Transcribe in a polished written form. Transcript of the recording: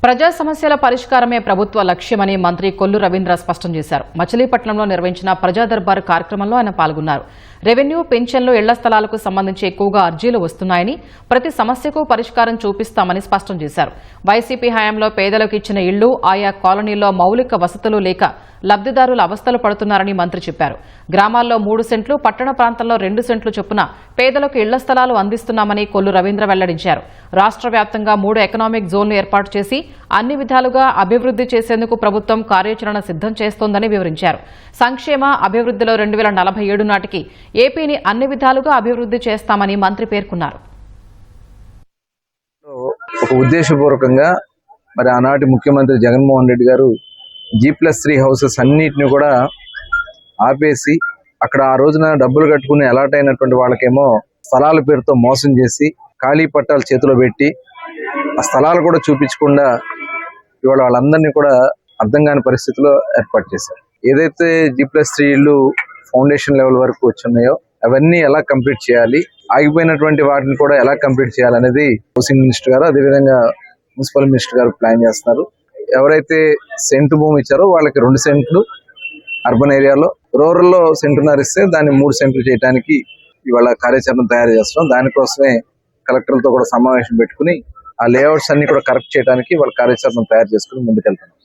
ప్రజా సమస్యల పరిష్కారమే ప్రభుత్వ లక్ష్యమని మంత్రి కొల్లు రవీంద్ర స్పష్టం చేశారు. మచిలీపట్నంలో నిర్వహించిన ప్రజా దర్బార్ కార్యక్రమంలో ఆయన పాల్గొన్నారు. రెవెన్యూ, పెన్షన్లు, ఇళ్ల స్థలాలకు సంబంధించి ఎక్కువగా అర్జీలు వస్తున్నాయని, ప్రతి సమస్యకు పరిష్కారం చూపిస్తామని స్పష్టం చేశారు. వైసీపీ హయాంలో పేదలకు ఇచ్చిన ఇళ్లు, ఆయా కాలనీల్లో మౌలిక వసతులు లేక లబ్దిదారులు అవస్థలు పడుతున్నారని మంత్రి చెప్పారు. గ్రామాల్లో 3 సెంట్లు, పట్టణ ప్రాంతంలో 2 సెంట్లు చొప్పున పేదలకు ఇళ్ల స్థలాలు అందిస్తున్నామని కొల్లు రవీంద్ర వెల్లడించారు. రాష్ట్ర వ్యాప్తంగా 3 ఎకనామిక్ జోన్లు ఏర్పాటు చేసి అన్ని విధాలుగా అభివృద్ది చేసేందుకు ప్రభుత్వం కార్యాచరణ సిద్దం చేస్తోందని వివరించారు. సంక్షేమ అభివృద్దిలో 2047 నాటికి ఏపీని అన్ని విధాలుగా అభివృద్ది చేస్తామని మంత్రి పేర్కొన్నారు. ఒక ఉద్దేశపూర్వకంగా మరి ఆనాటి ముఖ్యమంత్రి జగన్మోహన్ రెడ్డి గారు G+3 హౌసెస్ అన్నిటిని కూడా ఆపేసి అక్కడ ఆ రోజున డబ్బులు కట్టుకుని అలాట్ అయినటువంటి వాళ్ళకేమో స్థలాల పేరుతో మోసం చేసి ఖాళీ పట్టాలు చేతిలో పెట్టి ఆ స్థలాలు కూడా చూపించకుండా ఇవాళ వాళ్ళందరినీ కూడా అర్థం కాని పరిస్థితిలో ఏర్పాటు చేశారు. ఏదైతే G+3 ఇళ్ళు ఫౌండేషన్ లెవెల్ వరకు వచ్చున్నాయో అవన్నీ ఎలా కంప్లీట్ చేయాలి, ఆగిపోయినటువంటి వాటిని కూడా ఎలా కంప్లీట్ చేయాలనేది హౌసింగ్ మినిస్టర్ గారు, అదేవిధంగా మున్సిపల్ మినిస్టర్ గారు ప్లాన్ చేస్తున్నారు. ఎవరైతే సెంటు భూమి ఇచ్చారో వాళ్ళకి 2 సెంట్లు అర్బన్ ఏరియాలో, రూరల్లో సెంటున్నర ఇస్తే దాన్ని 3 సెంట్లు చేయడానికి ఇవాళ కార్యాచరణ తయారు చేస్తున్నాం. దానికోసమే కలెక్టర్లతో కూడా సమావేశం పెట్టుకుని ఆ లేఅవుట్స్ అన్ని కూడా కరెక్ట్ చేయడానికి వాళ్ళ కార్యాచరణ తయారు చేసుకుని ముందుకెళ్తున్నాం.